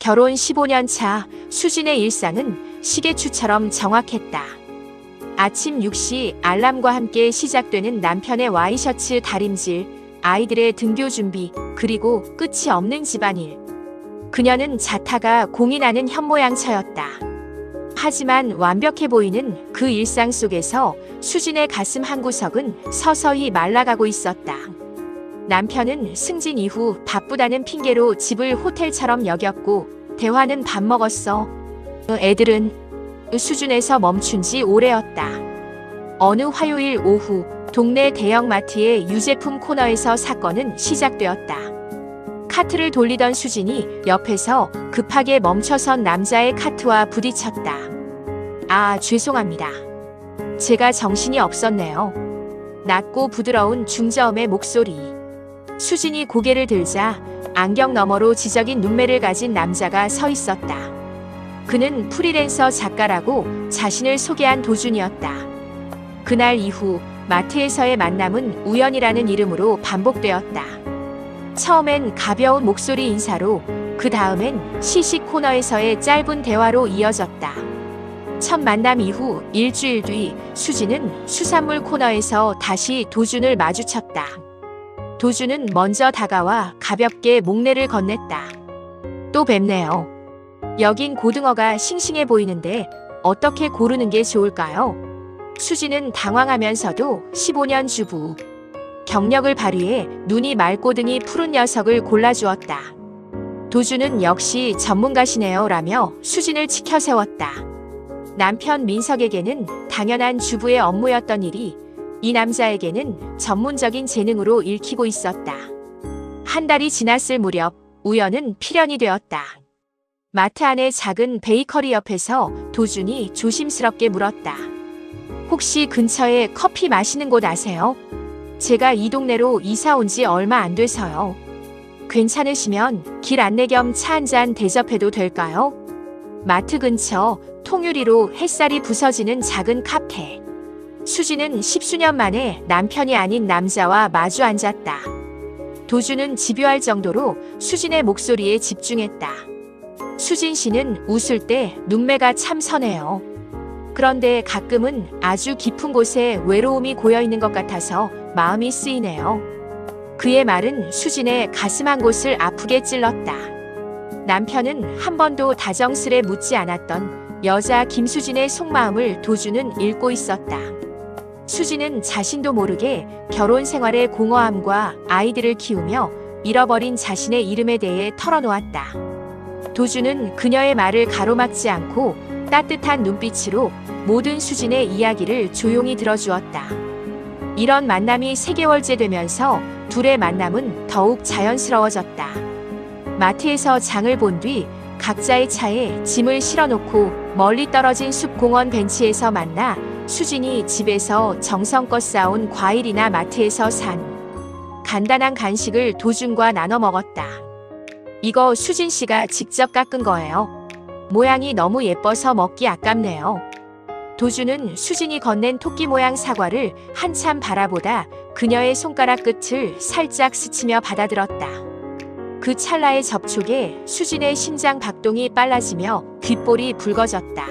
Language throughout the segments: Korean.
결혼 15년 차 수진의 일상은 시계추처럼 정확했다. 아침 6시 알람과 함께 시작되는 남편의 와이셔츠 다림질, 아이들의 등교 준비, 그리고 끝이 없는 집안일. 그녀는 자타가 공이 나는 현모양처였다. 하지만 완벽해 보이는 그 일상 속에서 수진의 가슴 한구석은 서서히 말라가고 있었다. 남편은 승진 이후 바쁘다는 핑계로 집을 호텔처럼 여겼고, 대화는 밥 먹었어. 애들은 수준에서 멈춘 지 오래였다. 어느 화요일 오후 동네 대형마트의 유제품 코너에서 사건은 시작되었다. 카트를 돌리던 수진이 옆에서 급하게 멈춰선 남자의 카트와 부딪혔다. 아, 죄송합니다. 제가 정신이 없었네요. 낮고 부드러운 중저음의 목소리. 수진이 고개를 들자 안경 너머로 지적인 눈매를 가진 남자가 서 있었다. 그는 프리랜서 작가라고 자신을 소개한 도준이었다. 그날 이후 마트에서의 만남은 우연이라는 이름으로 반복되었다. 처음엔 가벼운 목소리 인사로, 그 다음엔 시식 코너에서의 짧은 대화로 이어졌다. 첫 만남 이후 일주일 뒤 수진은 수산물 코너에서 다시 도준을 마주쳤다. 도준은 먼저 다가와 가볍게 목례를 건넸다. 또 뵙네요. 여긴 고등어가 싱싱해 보이는데 어떻게 고르는 게 좋을까요? 수진은 당황하면서도 15년 주부. 경력을 발휘해 눈이 맑고 등이 푸른 녀석을 골라주었다. 도준은 역시 전문가시네요 라며 수진을 치켜세웠다. 남편 민석에게는 당연한 주부의 업무였던 일이 이 남자에게는 전문적인 재능으로 읽히고 있었다. 한 달이 지났을 무렵 우연은 필연이 되었다. 마트 안의 작은 베이커리 옆에서 도준이 조심스럽게 물었다. 혹시 근처에 커피 마시는 곳 아세요? 제가 이 동네로 이사 온 지 얼마 안 돼서요. 괜찮으시면 길 안내 겸 차 한잔 대접해도 될까요? 마트 근처 통유리로 햇살이 부서지는 작은 카페. 수진은 10수년 만에 남편이 아닌 남자와 마주 앉았다. 도준은 집요할 정도로 수진의 목소리에 집중했다. 수진 씨는 웃을 때 눈매가 참 선해요. 그런데 가끔은 아주 깊은 곳에 외로움이 고여있는 것 같아서 마음이 쓰이네요. 그의 말은 수진의 가슴 한 곳을 아프게 찔렀다. 남편은 한 번도 다정스레 묻지 않았던 여자 김수진의 속마음을 도준은 읽고 있었다. 수진은 자신도 모르게 결혼 생활의 공허함과 아이들을 키우며 잃어버린 자신의 이름에 대해 털어놓았다. 도준은 그녀의 말을 가로막지 않고 따뜻한 눈빛으로 모든 수진의 이야기를 조용히 들어주었다. 이런 만남이 3개월째 되면서 둘의 만남은 더욱 자연스러워졌다. 마트에서 장을 본 뒤 각자의 차에 짐을 실어놓고 멀리 떨어진 숲공원 벤치에서 만나 수진이 집에서 정성껏 싸온 과일이나 마트에서 산 간단한 간식을 도준과 나눠 먹었다. 이거 수진 씨가 직접 깎은 거예요. 모양이 너무 예뻐서 먹기 아깝네요. 도준은 수진이 건넨 토끼 모양 사과를 한참 바라보다 그녀의 손가락 끝을 살짝 스치며 받아들었다. 그 찰나의 접촉에 수진의 심장 박동이 빨라지며 귓볼이 붉어졌다.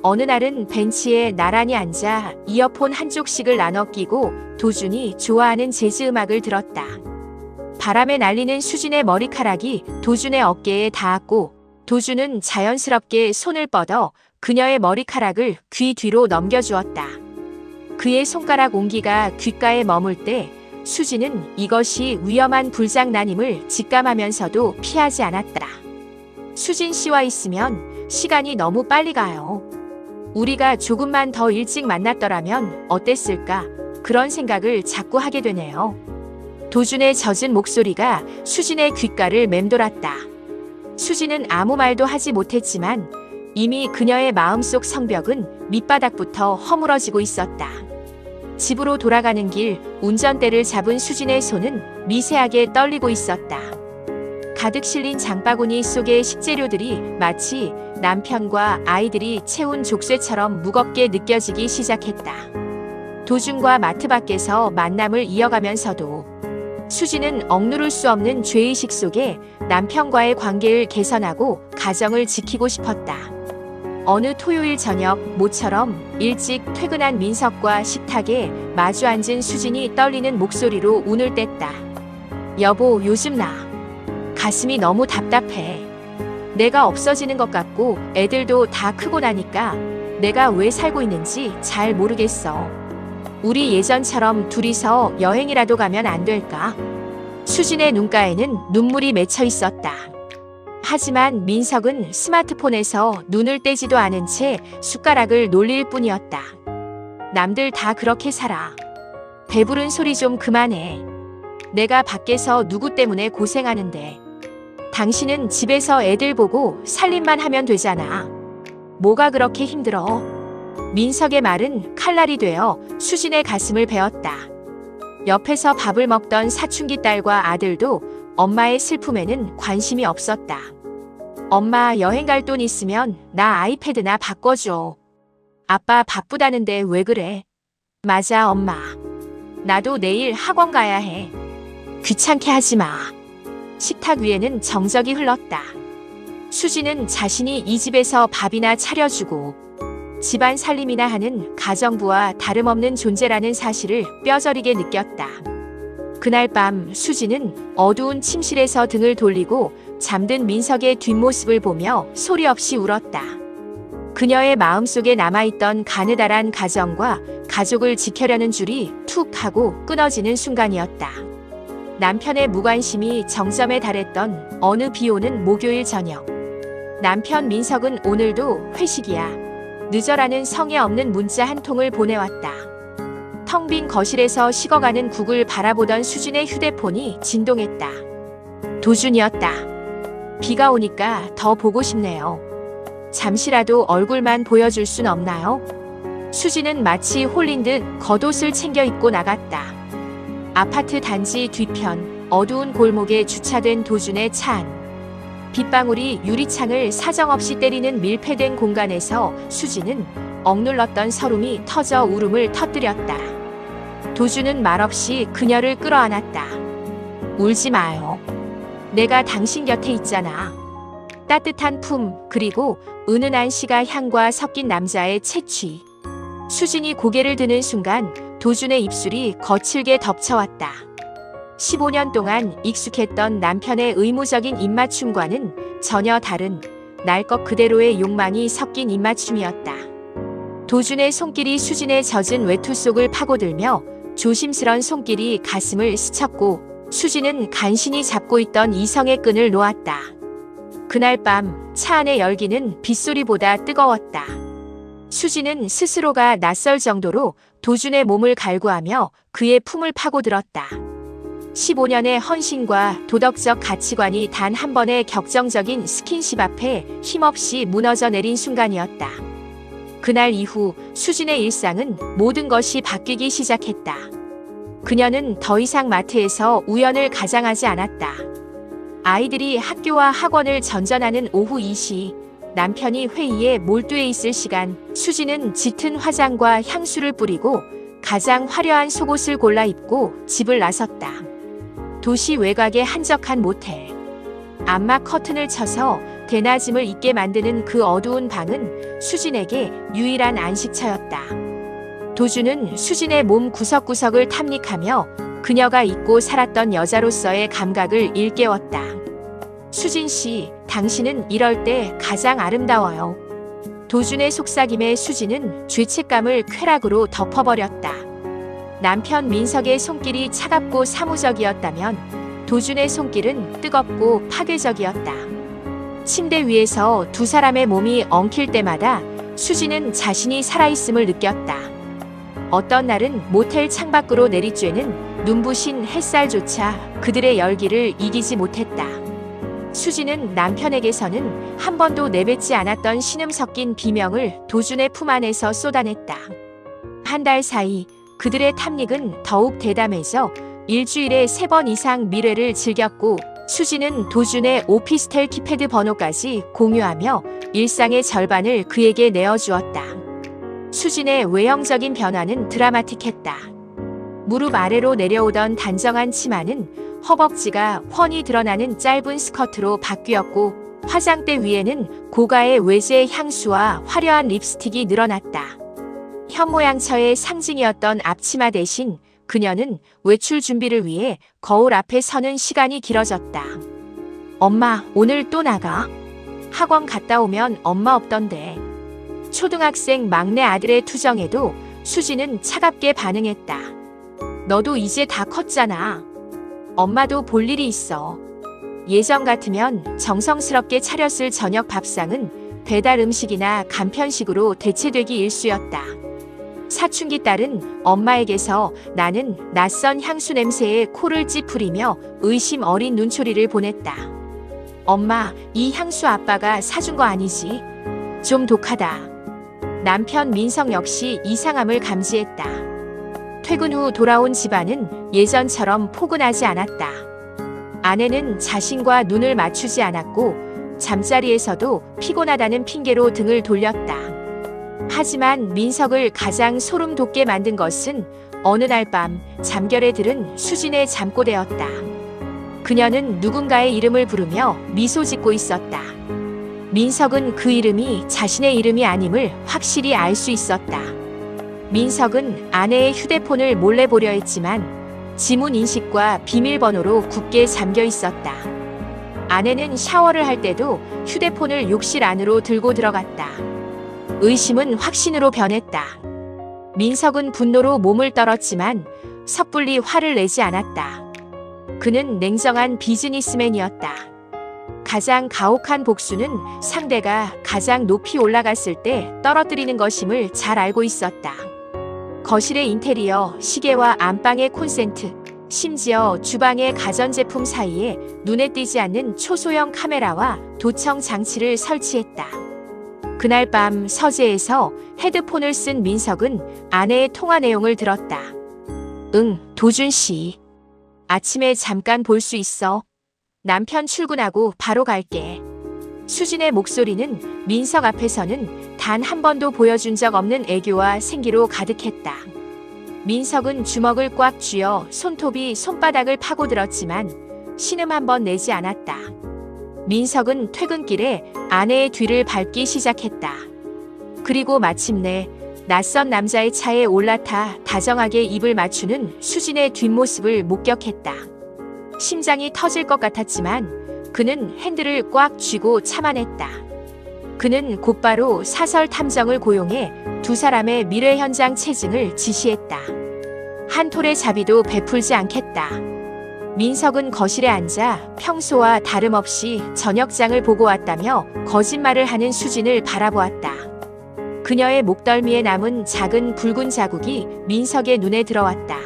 어느 날은 벤치에 나란히 앉아 이어폰 한쪽씩을 나눠 끼고 도준이 좋아하는 재즈 음악을 들었다. 바람에 날리는 수진의 머리카락이 도준의 어깨에 닿았고 도준은 자연스럽게 손을 뻗어 그녀의 머리카락을 귀 뒤로 넘겨주었다. 그의 손가락 온기가 귓가에 머물 때 수진은 이것이 위험한 불장난임을 직감하면서도 피하지 않았다. 수진 씨와 있으면 시간이 너무 빨리 가요. 우리가 조금만 더 일찍 만났더라면 어땠을까? 그런 생각을 자꾸 하게 되네요. 도준의 젖은 목소리가 수진의 귓가를 맴돌았다. 수진은 아무 말도 하지 못했지만 이미 그녀의 마음속 성벽은 밑바닥부터 허물어지고 있었다. 집으로 돌아가는 길 운전대를 잡은 수진의 손은 미세하게 떨리고 있었다. 가득 실린 장바구니 속의 식재료들이 마치 남편과 아이들이 채운 족쇄처럼 무겁게 느껴지기 시작했다. 도준과 마트 밖에서 만남을 이어가면서도 수지는 억누를 수 없는 죄의식 속에 남편과의 관계를 개선하고 가정을 지키고 싶었다. 어느 토요일 저녁 모처럼 일찍 퇴근한 민석과 식탁에 마주 앉은 수진이 떨리는 목소리로 운을 뗐다. 여보, 요즘 나 가슴이 너무 답답해. 내가 없어지는 것 같고 애들도 다 크고 나니까 내가 왜 살고 있는지 잘 모르겠어. 우리 예전처럼 둘이서 여행이라도 가면 안 될까? 수진의 눈가에는 눈물이 맺혀 있었다. 하지만 민석은 스마트폰에서 눈을 떼지도 않은 채 숟가락을 놀릴 뿐이었다. 남들 다 그렇게 살아. 배부른 소리 좀 그만해. 내가 밖에서 누구 때문에 고생하는데. 당신은 집에서 애들 보고 살림만 하면 되잖아. 뭐가 그렇게 힘들어? 민석의 말은 칼날이 되어 수진의 가슴을 베었다. 옆에서 밥을 먹던 사춘기 딸과 아들도 엄마의 슬픔에는 관심이 없었다. 엄마, 여행 갈 돈 있으면 나 아이패드나 바꿔줘. 아빠 바쁘다는데 왜 그래? 맞아, 엄마. 나도 내일 학원 가야 해. 귀찮게 하지 마. 식탁 위에는 정적이 흘렀다. 수지는 자신이 이 집에서 밥이나 차려주고 집안 살림이나 하는 가정부와 다름없는 존재라는 사실을 뼈저리게 느꼈다. 그날 밤 수지는 어두운 침실에서 등을 돌리고 잠든 민석의 뒷모습을 보며 소리 없이 울었다. 그녀의 마음속에 남아있던 가느다란 가정과 가족을 지켜려는 줄이 툭 하고 끊어지는 순간이었다. 남편의 무관심이 정점에 달했던 어느 비오는 목요일 저녁. 남편 민석은 오늘도 회식이야. 늦어라는 성의 없는 문자 한 통을 보내왔다. 텅 빈 거실에서 식어가는 국을 바라보던 수진의 휴대폰이 진동했다. 도준이었다. 비가 오니까 더 보고 싶네요. 잠시라도 얼굴만 보여줄 순 없나요? 수진은 마치 홀린 듯 겉옷을 챙겨 입고 나갔다. 아파트 단지 뒤편 어두운 골목에 주차된 도준의 차 안. 빗방울이 유리창을 사정없이 때리는 밀폐된 공간에서 수지는 억눌렀던 서름이 터져 울음을 터뜨렸다. 도준은 말없이 그녀를 끌어안았다. 울지 마요. 내가 당신 곁에 있잖아. 따뜻한 품, 그리고 은은한 시가 향과 섞인 남자의 채취. 수진이 고개를 드는 순간 도준의 입술이 거칠게 덮쳐왔다. 15년 동안 익숙했던 남편의 의무적인 입맞춤과는 전혀 다른 날 것 그대로의 욕망이 섞인 입맞춤이었다. 도준의 손길이 수진의 젖은 외투 속을 파고들며 조심스런 손길이 가슴을 스쳤고 수진은 간신히 잡고 있던 이성의 끈을 놓았다. 그날 밤 차 안의 열기는 빗소리보다 뜨거웠다. 수진은 스스로가 낯설 정도로 도준의 몸을 갈구하며 그의 품을 파고들었다. 15년의 헌신과 도덕적 가치관이 단 한 번의 격정적인 스킨십 앞에 힘없이 무너져 내린 순간이었다. 그날 이후 수진의 일상은 모든 것이 바뀌기 시작했다. 그녀는 더 이상 마트에서 우연을 가장하지 않았다. 아이들이 학교와 학원을 전전하는 오후 2시, 남편이 회의에 몰두해 있을 시간, 수진은 짙은 화장과 향수를 뿌리고 가장 화려한 속옷을 골라 입고 집을 나섰다. 도시 외곽의 한적한 모텔. 암막 커튼을 쳐서 대낮임을 잊게 만드는 그 어두운 방은 수진에게 유일한 안식처였다. 도준은 수진의 몸 구석구석을 탐닉하며 그녀가 잊고 살았던 여자로서의 감각을 일깨웠다. 수진 씨, 당신은 이럴 때 가장 아름다워요. 도준의 속삭임에 수진은 죄책감을 쾌락으로 덮어버렸다. 남편 민석의 손길이 차갑고 사무적이었다면 도준의 손길은 뜨겁고 파괴적이었다. 침대 위에서 두 사람의 몸이 엉킬 때마다 수진은 자신이 살아있음을 느꼈다. 어떤 날은 모텔 창밖으로 내리쬐는 눈부신 햇살조차 그들의 열기를 이기지 못했다. 수진은 남편에게서는 한 번도 내뱉지 않았던 신음 섞인 비명을 도준의 품 안에서 쏟아냈다. 한 달 사이 그들의 탐닉은 더욱 대담해져 일주일에 3번 이상 미래를 즐겼고 수진은 도준의 오피스텔 키패드 번호까지 공유하며 일상의 절반을 그에게 내어주었다. 수진의 외형적인 변화는 드라마틱했다. 무릎 아래로 내려오던 단정한 치마는 허벅지가 훤히 드러나는 짧은 스커트로 바뀌었고 화장대 위에는 고가의 외제 향수와 화려한 립스틱이 늘어났다. 현모양처의 상징이었던 앞치마 대신 그녀는 외출 준비를 위해 거울 앞에 서는 시간이 길어졌다. 엄마, 오늘 또 나가? 학원 갔다 오면 엄마 없던데. 초등학생 막내 아들의 투정에도 수지는 차갑게 반응했다. 너도 이제 다 컸잖아. 엄마도 볼 일이 있어. 예전 같으면 정성스럽게 차렸을 저녁 밥상은 배달 음식이나 간편식으로 대체되기 일쑤였다. 사춘기 딸은 엄마에게서 나는 낯선 향수 냄새에 코를 찌푸리며 의심 어린 눈초리를 보냈다. 엄마, 이 향수 아빠가 사준 거 아니지? 좀 독하다. 남편 민석 역시 이상함을 감지했다. 퇴근 후 돌아온 집안은 예전처럼 포근하지 않았다. 아내는 자신과 눈을 맞추지 않았고 잠자리에서도 피곤하다는 핑계로 등을 돌렸다. 하지만 민석을 가장 소름 돋게 만든 것은 어느 날 밤 잠결에 들은 수진의 잠꼬대였다. 그녀는 누군가의 이름을 부르며 미소 짓고 있었다. 민석은 그 이름이 자신의 이름이 아님을 확실히 알 수 있었다. 민석은 아내의 휴대폰을 몰래 보려 했지만 지문 인식과 비밀번호로 굳게 잠겨 있었다. 아내는 샤워를 할 때도 휴대폰을 욕실 안으로 들고 들어갔다. 의심은 확신으로 변했다. 민석은 분노로 몸을 떨었지만 섣불리 화를 내지 않았다. 그는 냉정한 비즈니스맨이었다. 가장 가혹한 복수는 상대가 가장 높이 올라갔을 때 떨어뜨리는 것임을 잘 알고 있었다. 거실의 인테리어, 시계와 안방의 콘센트, 심지어 주방의 가전제품 사이에 눈에 띄지 않는 초소형 카메라와 도청 장치를 설치했다. 그날 밤 서재에서 헤드폰을 쓴 민석은 아내의 통화 내용을 들었다. 응, 도준 씨. 아침에 잠깐 볼 수 있어. 남편 출근하고 바로 갈게. 수진의 목소리는 민석 앞에서는 단 한 번도 보여준 적 없는 애교와 생기로 가득했다. 민석은 주먹을 꽉 쥐어 손톱이 손바닥을 파고들었지만 신음 한 번 내지 않았다. 민석은 퇴근길에 아내의 뒤를 밟기 시작했다. 그리고 마침내 낯선 남자의 차에 올라타 다정하게 입을 맞추는 수진의 뒷모습을 목격했다. 심장이 터질 것 같았지만 그는 핸들을 꽉 쥐고 참아냈다. 그는 곧바로 사설 탐정을 고용해 두 사람의 미래 현장 체증을 지시했다. 한 톨의 자비도 베풀지 않겠다. 민석은 거실에 앉아 평소와 다름없이 저녁장을 보고 왔다며 거짓말을 하는 수진을 바라보았다. 그녀의 목덜미에 남은 작은 붉은 자국이 민석의 눈에 들어왔다.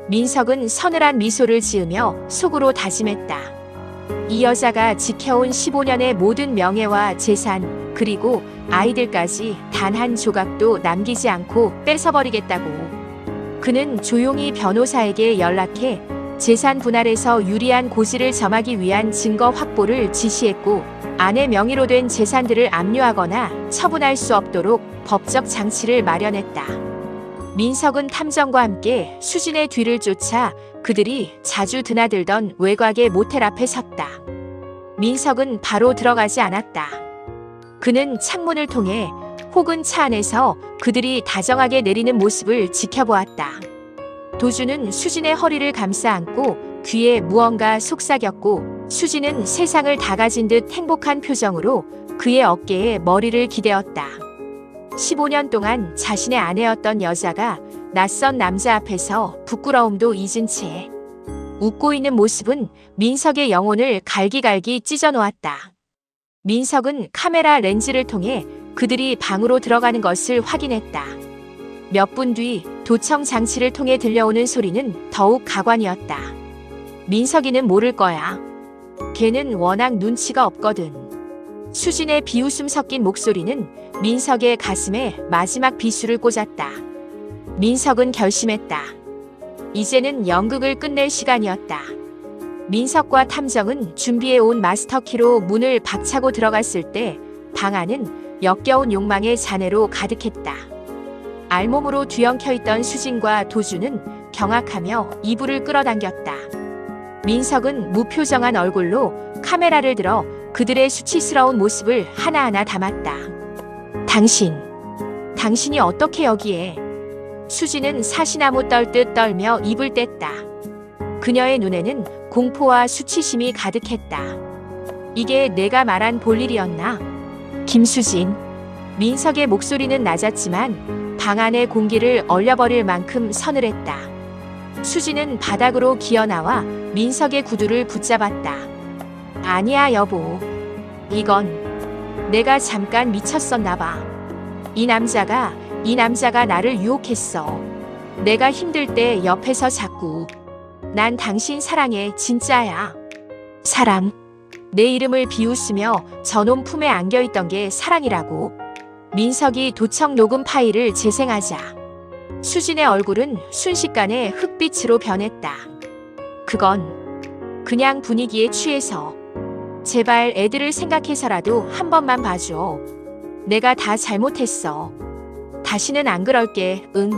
민석은 서늘한 미소를 지으며 속으로 다짐했다. 이 여자가 지켜온 15년의 모든 명예와 재산, 그리고 아이들까지 단 한 조각도 남기지 않고 뺏어버리겠다고. 그는 조용히 변호사에게 연락해 재산 분할에서 유리한 고지를 점하기 위한 증거 확보를 지시했고 아내 명의로 된 재산들을 압류하거나 처분할 수 없도록 법적 장치를 마련했다. 민석은 탐정과 함께 수진의 뒤를 쫓아 그들이 자주 드나들던 외곽의 모텔 앞에 섰다. 민석은 바로 들어가지 않았다. 그는 창문을 통해 혹은 차 안에서 그들이 다정하게 내리는 모습을 지켜보았다. 도주는 수진의 허리를 감싸 안고 귀에 무언가 속삭였고 수진은 세상을 다 가진 듯 행복한 표정으로 그의 어깨에 머리를 기대었다. 15년 동안 자신의 아내였던 여자가 낯선 남자 앞에서 부끄러움도 잊은 채 웃고 있는 모습은 민석의 영혼을 갈기갈기 찢어놓았다. 민석은 카메라 렌즈를 통해 그들이 방으로 들어가는 것을 확인했다. 몇 분 뒤 도청 장치를 통해 들려오는 소리는 더욱 가관이었다. 민석이는 모를 거야. 걔는 워낙 눈치가 없거든. 수진의 비웃음 섞인 목소리는 민석의 가슴에 마지막 비수를 꽂았다. 민석은 결심했다. 이제는 연극을 끝낼 시간이었다. 민석과 탐정은 준비해온 마스터키로 문을 박차고 들어갔을 때 방 안은 역겨운 욕망의 잔해로 가득했다. 알몸으로 뒤엉켜 있던 수진과 도주는 경악하며 이불을 끌어당겼다. 민석은 무표정한 얼굴로 카메라를 들어 그들의 수치스러운 모습을 하나하나 담았다. 당신이 어떻게 여기에? 수진은 사시나무 떨듯 떨며 입을 뗐다. 그녀의 눈에는 공포와 수치심이 가득했다. 이게 내가 말한 볼일이었나? 김수진. 민석의 목소리는 낮았지만 방 안의 공기를 얼려버릴 만큼 서늘했다. 수진은 바닥으로 기어나와 민석의 구두를 붙잡았다. 아니야 여보. 이건 내가 잠깐 미쳤었나 봐. 이 남자가 나를 유혹했어. 내가 힘들 때 옆에서 자꾸 난 당신 사랑해 진짜야. 사랑. 내 이름을 비웃으며 저놈 품에 안겨있던 게 사랑이라고. 민석이 도청 녹음 파일을 재생하자 수진의 얼굴은 순식간에 흑빛으로 변했다. 그건 그냥 분위기에 취해서. 제발 애들을 생각해서라도 한 번만 봐줘. 내가 다 잘못했어. 다시는 안 그럴게. 응.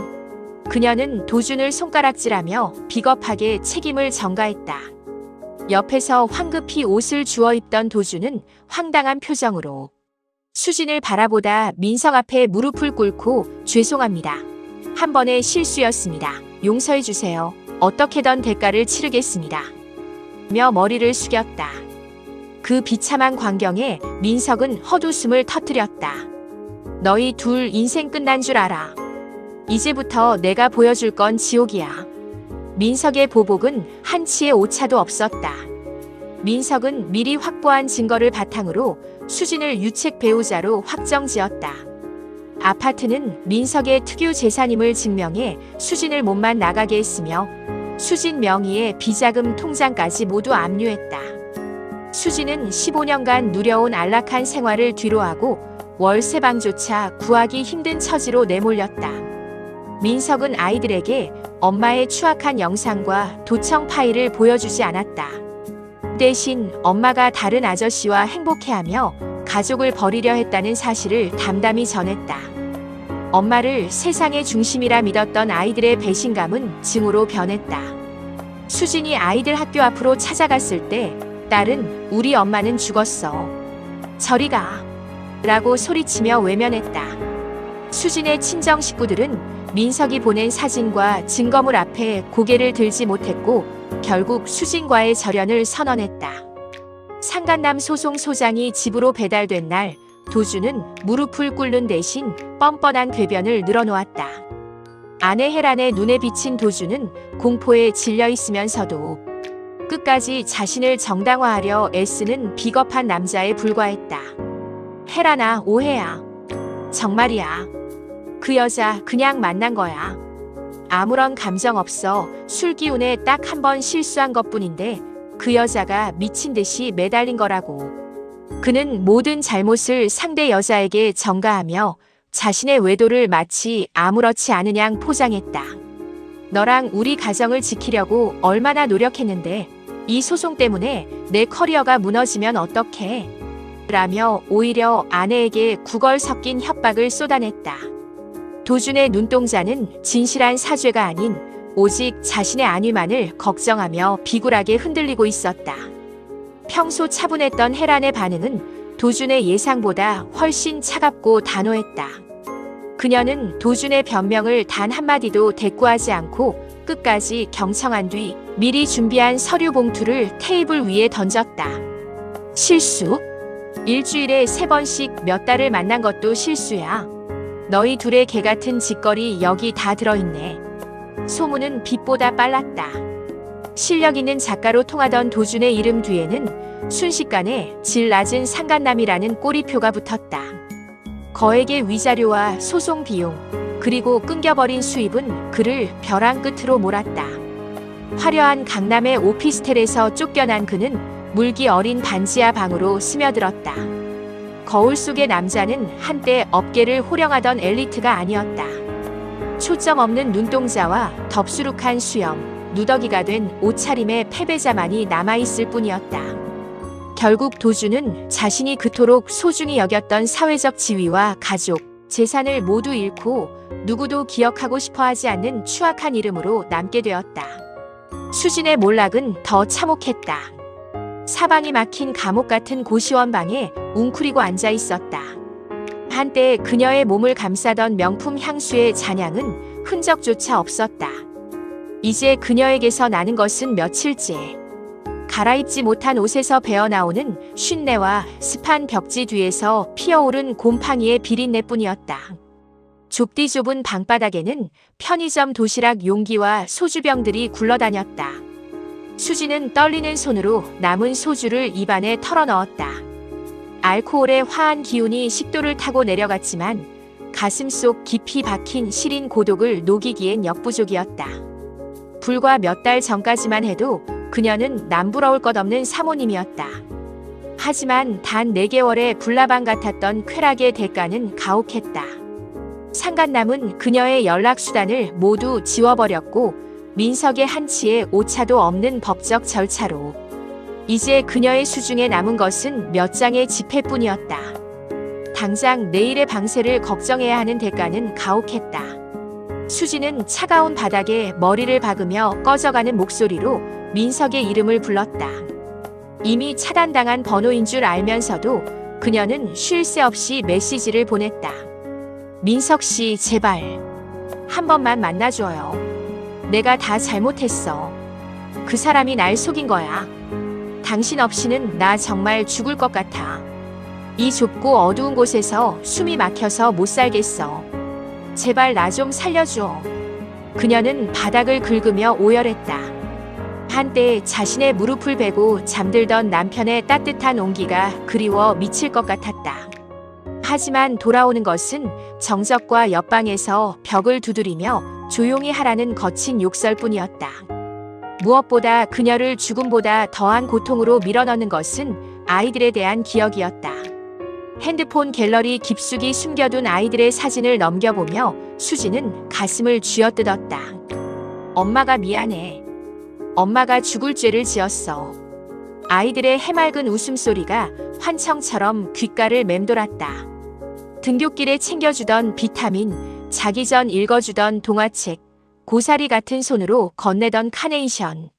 그녀는 도준을 손가락질하며 비겁하게 책임을 전가했다. 옆에서 황급히 옷을 주워 입던 도준은 황당한 표정으로 수진을 바라보다 민석 앞에 무릎을 꿇고 죄송합니다. 한 번의 실수였습니다. 용서해 주세요. 어떻게든 대가를 치르겠습니다. 며 머리를 숙였다. 그 비참한 광경에 민석은 헛웃음을 터뜨렸다. 너희 둘 인생 끝난 줄 알아. 이제부터 내가 보여줄 건 지옥이야. 민석의 보복은 한치의 오차도 없었다. 민석은 미리 확보한 증거를 바탕으로 수진을 유책 배우자로 확정지었다. 아파트는 민석의 특유 재산임을 증명해 수진을 몸만 나가게 했으며 수진 명의의 비자금 통장까지 모두 압류했다. 수진은 15년간 누려온 안락한 생활을 뒤로하고 월세방조차 구하기 힘든 처지로 내몰렸다. 민석은 아이들에게 엄마의 추악한 영상과 도청 파일을 보여주지 않았다. 대신 엄마가 다른 아저씨와 행복해하며 가족을 버리려 했다는 사실을 담담히 전했다. 엄마를 세상의 중심이라 믿었던 아이들의 배신감은 증오로 변했다. 수진이 아이들 학교 앞으로 찾아갔을 때 딸은 우리 엄마는 죽었어. 저리 가. 라고 소리치며 외면했다. 수진의 친정 식구들은 민석이 보낸 사진과 증거물 앞에 고개를 들지 못했고 결국 수진과의 절연을 선언했다. 상간남 소송 소장이 집으로 배달된 날 도준은 무릎을 꿇는 대신 뻔뻔한 궤변을 늘어놓았다. 아내 혜란의 눈에 비친 도준은 공포에 질려 있으면서도 끝까지 자신을 정당화하려 애쓰는 비겁한 남자에 불과했다. 혜란아, 오해야. 정말이야. 그 여자 그냥 만난 거야. 아무런 감정 없어. 술 기운에 딱 한 번 실수한 것뿐인데 그 여자가 미친 듯이 매달린 거라고. 그는 모든 잘못을 상대 여자에게 전가하며 자신의 외도를 마치 아무렇지 않은 양 포장했다. 너랑 우리 가정을 지키려고 얼마나 노력했는데 이 소송 때문에 내 커리어가 무너지면 어떡해? 라며 오히려 아내에게 구걸 섞인 협박을 쏟아냈다. 도준의 눈동자는 진실한 사죄가 아닌 오직 자신의 안위만을 걱정하며 비굴하게 흔들리고 있었다. 평소 차분했던 혜란의 반응은 도준의 예상보다 훨씬 차갑고 단호했다. 그녀는 도준의 변명을 단 한마디도 대꾸하지 않고 끝까지 경청한 뒤 미리 준비한 서류 봉투를 테이블 위에 던졌다. 실수? 일주일에 3번씩 몇 달을 만난 것도 실수야. 너희 둘의 개같은 짓거리 여기 다 들어있네. 소문은 빛보다 빨랐다. 실력 있는 작가로 통하던 도준의 이름 뒤에는 순식간에 질 낮은 상간남이라는 꼬리표가 붙었다. 거액의 위자료와 소송 비용, 그리고 끊겨버린 수입은 그를 벼랑 끝으로 몰았다. 화려한 강남의 오피스텔에서 쫓겨난 그는 물기 어린 반지하 방으로 스며들었다. 거울 속의 남자는 한때 업계를 호령하던 엘리트가 아니었다. 초점 없는 눈동자와 덥수룩한 수염, 누더기가 된 옷차림의 패배자만이 남아있을 뿐이었다. 결국 도준은 자신이 그토록 소중히 여겼던 사회적 지위와 가족, 재산을 모두 잃고 누구도 기억하고 싶어 하지 않는 추악한 이름으로 남게 되었다. 수진의 몰락은 더 참혹했다. 사방이 막힌 감옥 같은 고시원 방에 웅크리고 앉아 있었다. 한때 그녀의 몸을 감싸던 명품 향수의 잔향은 흔적조차 없었다. 이제 그녀에게서 나는 것은 며칠째 갈아입지 못한 옷에서 배어나오는 쉰내와 습한 벽지 뒤에서 피어오른 곰팡이의 비린내뿐이었다. 좁디 좁은 방바닥에는 편의점 도시락 용기와 소주병들이 굴러다녔다. 수지는 떨리는 손으로 남은 소주를 입안에 털어넣었다. 알코올의 화한 기운이 식도를 타고 내려갔지만 가슴속 깊이 박힌 시린 고독을 녹이기엔 역부족이었다. 불과 몇 달 전까지만 해도 그녀는 남부러울 것 없는 사모님이었다. 하지만 단 4개월의 불나방 같았던 쾌락의 대가는 가혹했다. 상간남은 그녀의 연락수단을 모두 지워버렸고 민석의 한치의 오차도 없는 법적 절차로 이제 그녀의 수중에 남은 것은 몇 장의 지폐뿐이었다. 당장 내일의 방세를 걱정해야 하는 대가는 가혹했다. 수지는 차가운 바닥에 머리를 박으며 꺼져가는 목소리로 민석의 이름을 불렀다. 이미 차단당한 번호인 줄 알면서도 그녀는 쉴 새 없이 메시지를 보냈다. 민석 씨, 제발 한 번만 만나줘요. 내가 다 잘못했어. 그 사람이 날 속인 거야. 당신 없이는 나 정말 죽을 것 같아. 이 좁고 어두운 곳에서 숨이 막혀서 못 살겠어. 제발 나 좀 살려줘. 그녀는 바닥을 긁으며 오열했다. 한때 자신의 무릎을 베고 잠들던 남편의 따뜻한 온기가 그리워 미칠 것 같았다. 하지만 돌아오는 것은 정적과 옆방에서 벽을 두드리며 조용히 하라는 거친 욕설뿐이었다. 무엇보다 그녀를 죽음보다 더한 고통으로 밀어넣는 것은 아이들에 대한 기억이었다. 핸드폰 갤러리 깊숙이 숨겨둔 아이들의 사진을 넘겨보며 수지는 가슴을 쥐어뜯었다. 엄마가 미안해. 엄마가 죽을 죄를 지었어. 아이들의 해맑은 웃음소리가 환청처럼 귓가를 맴돌았다. 등굣길에 챙겨주던 비타민, 자기 전 읽어주던 동화책, 고사리 같은 손으로 건네던 카네이션.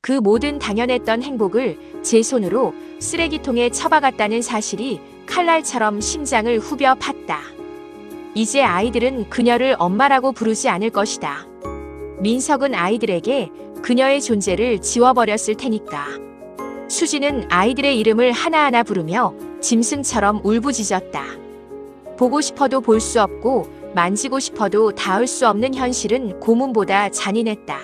그 모든 당연했던 행복을 제 손으로 쓰레기통에 처박았다는 사실이 칼날처럼 심장을 후벼 팠다. 이제 아이들은 그녀를 엄마라고 부르지 않을 것이다. 민석은 아이들에게 그녀의 존재를 지워버렸을 테니까. 수지는 아이들의 이름을 하나하나 부르며 짐승처럼 울부짖었다. 보고 싶어도 볼 수 없고 만지고 싶어도 닿을 수 없는 현실은 고문보다 잔인했다.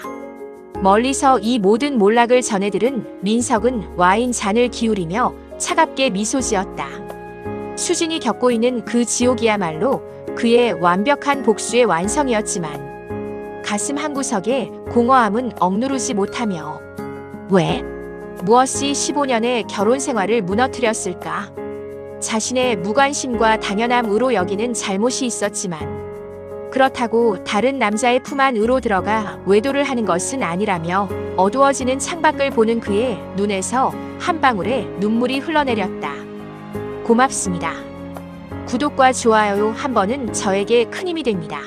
멀리서 이 모든 몰락을 전해들은 민석은 와인 잔을 기울이며 차갑게 미소 지었다. 수진이 겪고 있는 그 지옥이야말로 그의 완벽한 복수의 완성이었지만 가슴 한구석에 공허함은 억누르지 못하며 왜? 무엇이 15년의 결혼 생활을 무너뜨렸을까? 자신의 무관심과 당연함으로 여기는 잘못이 있었지만 그렇다고 다른 남자의 품 안으로 들어가 외도를 하는 것은 아니라며 어두워지는 창밖을 보는 그의 눈에서 한 방울의 눈물이 흘러내렸다. 고맙습니다. 구독과 좋아요 한 번은 저에게 큰 힘이 됩니다.